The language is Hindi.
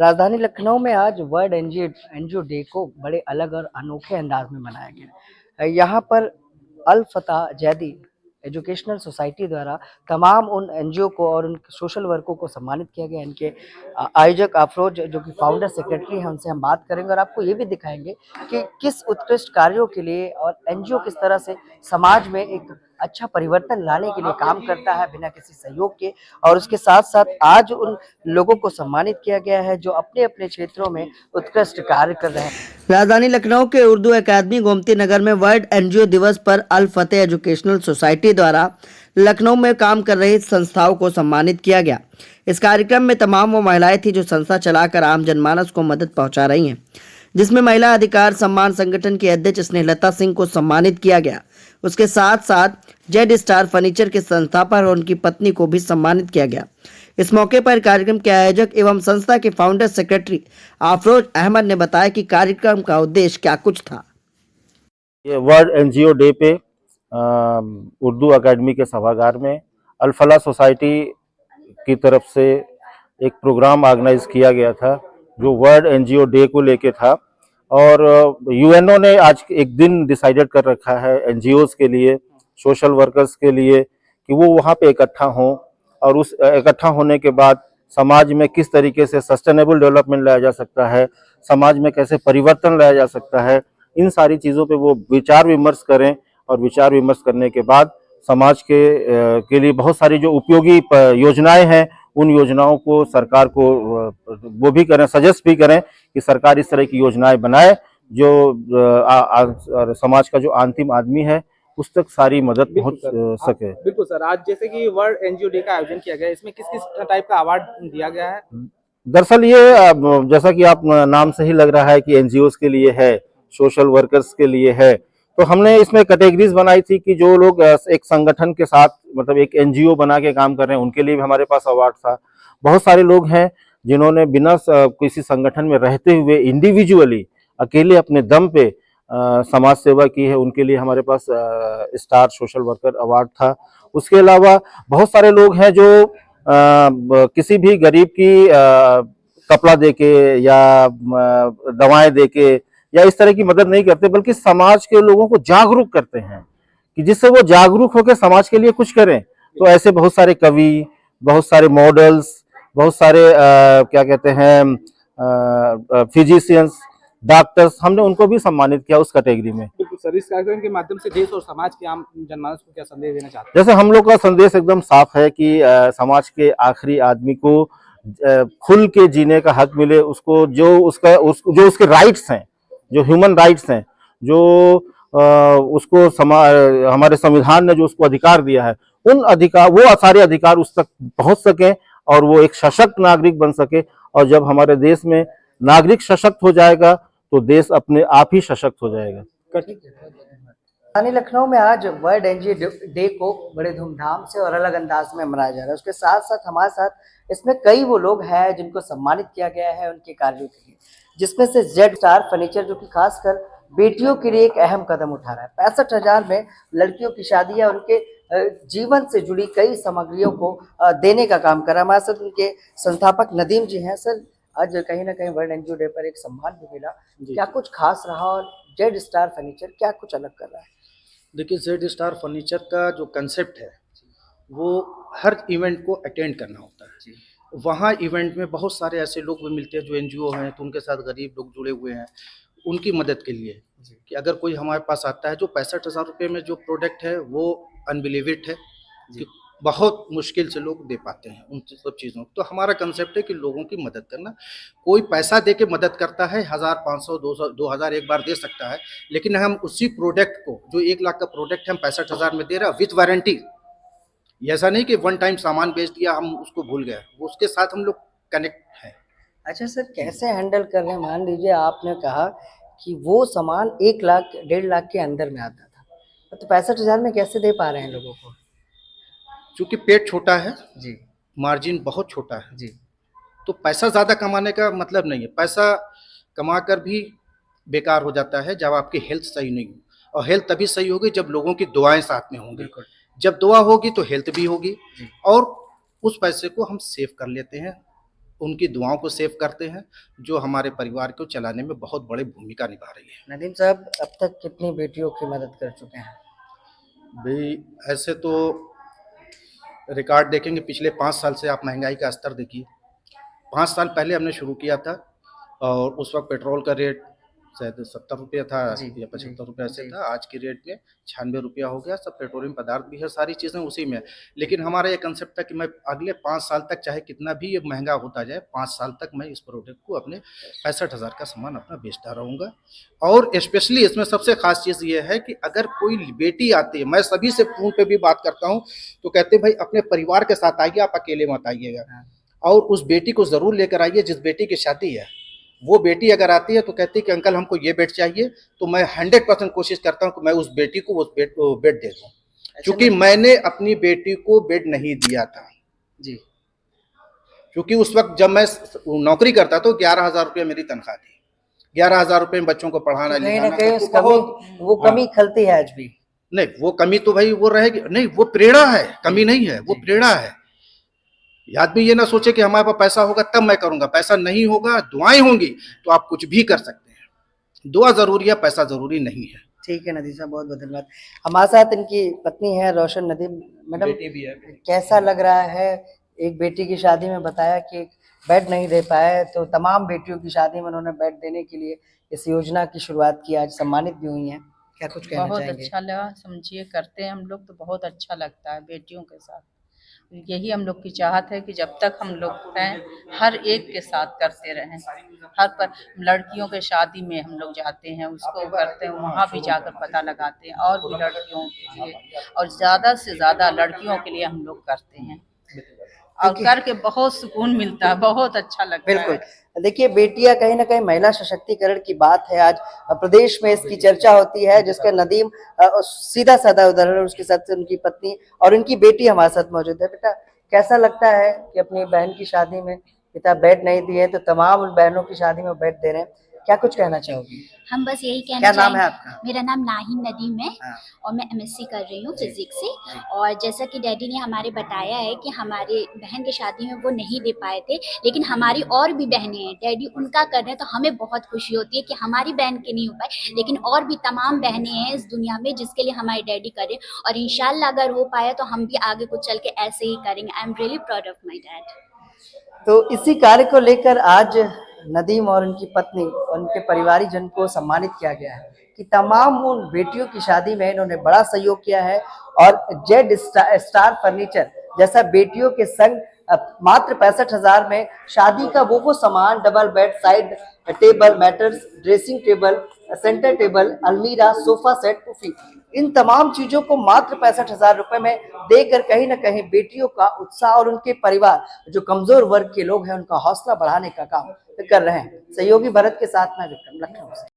राजधानी लखनऊ में आज वर्ल्ड एनजीओ डे को बड़े अलग और अनोखे अंदाज में मनाया गया। यहाँ पर अल फतह जैदी एजुकेशनल सोसाइटी द्वारा तमाम उन एनजीओ को और उन सोशल वर्कों को सम्मानित किया गया। इनके आयोजक अफरोज जो कि फाउंडर सेक्रेटरी हैं, उनसे हम बात करेंगे और आपको ये भी दिखाएंगे कि किस उत्कृष्ट कार्यों के लिए और एनजीओ किस तरह से समाज में एक अच्छा परिवर्तन लाने के लिए काम करता है बिना किसी सहयोग के। और उसके साथ साथ आज उन लोगों को सम्मानित किया गया है जो अपने अपने क्षेत्रों में उत्कृष्ट कार्य कर रहे हैं। राजधानी लखनऊ के उर्दू एकेडमी गोमती नगर में वर्ल्ड एनजीओ दिवस पर अल फतेह एजुकेशनल सोसाइटी द्वारा लखनऊ में काम कर रही संस्थाओं को सम्मानित किया गया। इस कार्यक्रम में तमाम वो महिलाएं थी जो संस्था चलाकर आम जनमानस को मदद पहुंचा रही हैं, जिसमें महिला अधिकार सम्मान संगठन की अध्यक्ष स्नेहलता सिंह को सम्मानित किया गया। उसके साथ साथ जेड स्टार फर्नीचर के संस्थापक और उनकी पत्नी को भी सम्मानित किया गया। इस मौके पर कार्यक्रम के आयोजक एवं संस्था के फाउंडर सेक्रेटरी अफरोज अहमद ने बताया कि कार्यक्रम का उद्देश्य क्या कुछ था। ये वर्ल्ड एनजीओ डे पे उर्दू एकेडमी के सभागार में अल फलाह सोसाइटी की तरफ से एक प्रोग्राम ऑर्गेनाइज किया गया था जो वर्ल्ड एनजीओ डे को लेके था। और यूएनओ ने आज एक दिन डिसाइडेड कर रखा है एनजीओज के लिए, सोशल वर्कर्स के लिए, कि वो वहाँ पे इकट्ठा हों और उस इकट्ठा होने के बाद समाज में किस तरीके से सस्टेनेबल डेवलपमेंट लाया जा सकता है, समाज में कैसे परिवर्तन लाया जा सकता है, इन सारी चीज़ों पे वो विचार विमर्श करें। और विचार विमर्श करने के बाद समाज के लिए बहुत सारी जो उपयोगी योजनाएं हैं उन योजनाओं को सरकार को वो भी करें, सजेस्ट भी करें कि सरकार इस तरह की योजनाएं बनाए जो समाज का जो अंतिम आदमी है उस तक सारी मदद पहुंच सके। बिल्कुल सर, आज जैसे कि वर्ल्ड एनजीओ डे का आयोजन किया गया है, इसमें किस किस टाइप का अवार्ड दिया गया है? दरअसल ये जैसा कि आप नाम से ही लग रहा है कि एनजीओज के लिए है, सोशल वर्कर्स के लिए है, तो हमने इसमें कैटेगरीज बनाई थी कि जो लोग एक संगठन के साथ मतलब एक एनजीओ बना के काम कर रहे हैं उनके लिए भी हमारे पास अवार्ड था। बहुत सारे लोग हैं जिन्होंने बिना किसी संगठन में रहते हुए इंडिविजुअली अकेले अपने दम पे समाज सेवा की है, उनके लिए हमारे पास स्टार सोशल वर्कर अवार्ड था। उसके अलावा बहुत सारे लोग हैं जो किसी भी गरीब की कपड़ा देके या दवाएं देके या इस तरह की मदद नहीं करते, बल्कि समाज के लोगों को जागरूक करते हैं कि जिससे वो जागरूक होकर समाज के लिए कुछ करें। तो ऐसे बहुत सारे कवि, बहुत सारे मॉडल्स, बहुत सारे क्या कहते हैं फिजिशियंस, डॉक्टर्स, हमने उनको भी सम्मानित किया उस कैटेगरी में। बिल्कुल सर, इस कार्यक्रम के माध्यम से देश और समाज के आम जनमानस को क्या संदेश देना चाहते हैं? जैसे हम लोग का संदेश एकदम साफ है कि समाज के आखिरी आदमी को खुल के जीने का हक मिले, उसको जो उसके राइट्स हैं, जो ह्यूमन राइट्स हैं, जो उसको हमारे संविधान ने जो उसको अधिकार दिया है, उन अधिकार, वो सारे अधिकार उस तक पहुंच सके और वो एक सशक्त नागरिक बन सके। और जब हमारे देश में नागरिक सशक्त हो जाएगा तो देश अपने आप ही सशक्त हो जाएगा। राजधानी लखनऊ में आज वर्ल्ड एनजीओ डे को बड़े धूमधाम से और अलग अंदाज में मनाया जा रहा है। उसके साथ साथ हमारे साथ इसमें कई वो लोग हैं जिनको सम्मानित किया गया है उनके कार्यों के लिए, जिसमें से जेड स्टार फर्नीचर जो कि खासकर बेटियों के लिए एक अहम कदम उठा रहा है। 65,000 में लड़कियों की शादी या उनके जीवन से जुड़ी कई सामग्रियों को देने का काम कर रहा है। हमारे साथ उनके संस्थापक नदीम जी हैं। सर, आज कहीं ना कहीं वर्ल्ड एनजीओ डे पर एक सम्मान भी मिला, क्या कुछ खास रहा और जेड स्टार फर्नीचर क्या कुछ अलग कर रहा है? देखिए, जेड स्टार फर्नीचर का जो कंसेप्ट है वो हर इवेंट को अटेंड करना होता है। वहाँ इवेंट में बहुत सारे ऐसे लोग भी मिलते हैं जो एनजीओ हैं, तो उनके साथ गरीब लोग जुड़े हुए हैं उनकी मदद के लिए कि अगर कोई हमारे पास आता है, जो 65,000 रुपये में जो प्रोडक्ट है वो अनबिलीवेड है कि बहुत मुश्किल से लोग दे पाते हैं उन सब चीज़ों। तो हमारा कंसेप्ट है कि लोगों की मदद करना। कोई पैसा दे के मदद करता है, 1000, 500, 200, 2000 एक बार दे सकता है, लेकिन हम उसी प्रोडक्ट को, जो 1 लाख का प्रोडक्ट हम 65,000 में दे रहे हैं विथ वारंटी। ऐसा नहीं कि वन टाइम सामान बेच दिया हम उसको भूल गए, वो उसके साथ हम लोग कनेक्ट हैं। अच्छा सर, कैसे हैंडल कर रहे हैं? मान लीजिए आपने कहा कि वो सामान 1 लाख 1.5 लाख के अंदर में आता था, तो 65,000 में कैसे दे पा रहे हैं लोगों को? चूँकि पेट छोटा है जी, मार्जिन बहुत छोटा है जी, तो पैसा ज़्यादा कमाने का मतलब नहीं है। पैसा कमाकर भी बेकार हो जाता है जब आपकी हेल्थ सही नहीं हो, और हेल्थ तभी सही होगी जब लोगों की दुआएं साथ में होंगी। बिल्कुल। जब दुआ होगी तो हेल्थ भी होगी जी। और उस पैसे को हम सेव कर लेते हैं उनकी दुआओं को सेव करते हैं, जो हमारे परिवार को चलाने में बहुत बड़ी भूमिका निभा रही है। नदीम साहब अब तक कितनी बेटियों की मदद कर चुके हैं? भाई ऐसे तो रिकॉर्ड देखेंगे पिछले 5 साल से, आप महंगाई का स्तर देखिए। 5 साल पहले हमने शुरू किया था और उस वक्त पेट्रोल का रेट शायद 70 रुपया था जी, या 75 रुपये ऐसे जी। था। आज की रेट में 96 रुपया हो गया। सब पेट्रोलियम पदार्थ भी है, सारी चीज़ें उसी में है। लेकिन हमारा ये कंसेप्ट था कि मैं अगले 5 साल तक चाहे कितना भी ये महंगा होता जाए, 5 साल तक मैं इस प्रोडक्ट को अपने 65,000 का सामान अपना बेचता रहूँगा। और स्पेशली इसमें सबसे ख़ास चीज़ ये है कि अगर कोई बेटी आती है, मैं सभी से फ़ोन पे भी बात करता हूँ, तो कहते हैं भाई अपने परिवार के साथ आइए, आप अकेले मत आइएगा। हाँ। और उस बेटी को ज़रूर लेकर आइए जिस बेटी की शादी है। वो बेटी अगर आती है तो कहती है कि अंकल हमको ये बेड चाहिए, तो मैं 100% कोशिश करता हूँ कि मैं उस बेटी को उस बेड दे दूँ। क्योंकि मैंने अपनी बेटी को बेड नहीं दिया था। जी। क्योंकि उस वक्त जब मैं नौकरी करता तो 11,000 रुपये मेरी तनख्वाह थी। 11,000 रुपये में बच्चों को पढ़ाना तो कहीं ना लिखाना कहीं तो उस कमी, बहुत वो कमी खलती है आज भी। नहीं, वो कमी तो भाई वो रहेगी नहीं, वो प्रेरणा है, कमी नहीं है, वो प्रेरणा है। आदमी ये ना सोचे कि हमारे पास पैसा होगा तब मैं करूंगा, पैसा नहीं होगा, दुआएं होंगी तो आप कुछ भी कर सकते हैं। दुआ जरूरी है, पैसा जरूरी नहीं है। ठीक है नदीम साहब, बहुत बहुत धन्यवाद। हमारे साथ इनकी पत्नी है रोशन नदीम। मैडम बेटी भी है। कैसा लग रहा है? एक बेटी की शादी में बताया कि बेड नहीं दे पाए, तो तमाम बेटियों की शादी में उन्होंने बेड देने के लिए इस योजना की शुरुआत की, आज सम्मानित भी हुई हैं। क्या कुछ कहना बहुत चाहेंगे? अच्छा लगा, समझिए करते हैं हम लोग तो बहुत अच्छा लगता है बेटियों के साथ। यही हम लोग की चाहत है कि जब तक हम लोग हैं हर एक के साथ करते रहें। हर पर लड़कियों के शादी में हम लोग जाते हैं, उसको करते हैं, वहाँ भी जाकर पता लगाते हैं और भी लड़कियों के लिए, और ज़्यादा से ज़्यादा लड़कियों के लिए हम लोग करते हैं और करके बहुत सुकून मिलता है, बहुत अच्छा लगता है। बिल्कुल। देखिए बेटियां कहीं ना कहीं महिला सशक्तिकरण की बात है। आज प्रदेश में इसकी चर्चा होती है, जिसका नदीम सीधा साधा उदाहरण, उसके साथ उनकी पत्नी और उनकी बेटी हमारे साथ मौजूद है। बेटा कैसा लगता है कि अपनी बहन की शादी में पिता बेड नहीं दिए तो तमाम उन बहनों की शादी में बेड दे रहे हैं, क्या कुछ कहना चाहोगी? हम बस यही कहना क्या नाम है चाहेंगे। आपका? मेरा नाम नाहिन नदीम है हाँ। और मैं एमएससी कर रही हूँ फिजिक्स से। और जैसा कि डैडी ने हमारे बताया है कि हमारे बहन की शादी में वो नहीं दे पाए थे, लेकिन हमारी और भी बहनें हैं, डैडी उनका कर रहे हैं, तो हमें बहुत खुशी होती है कि हमारी बहन के नहीं हो पाए, लेकिन और भी तमाम बहनें हैं इस दुनिया में जिसके लिए हमारे डैडी करें, और इंशाल्लाह अगर हो पाया तो हम भी आगे कुछ चल के ऐसे ही करेंगे। I am really proud of my dad. तो इसी कार्य को लेकर आज नदीम और उनकी पत्नी और उनके परिवारीजन को सम्मानित किया गया है कि तमाम उन बेटियों की शादी में इन्होंने बड़ा सहयोग किया है। और जेड स्टार फर्नीचर जैसा बेटियों के संग मात्र 65,000 में शादी का वो सामान, double bed, side table, matters, dressing table, centre table, अलमीरा, सोफा सेट, पुफी, इन तमाम चीजों को मात्र 65,000 रुपए में देकर कहीं ना कहीं बेटियों का उत्साह और उनके परिवार, जो कमजोर वर्ग के लोग हैं, उनका हौसला बढ़ाने का काम कर रहे हैं। सहयोगी भरत के साथ मैं विक्रम, लखनऊ से।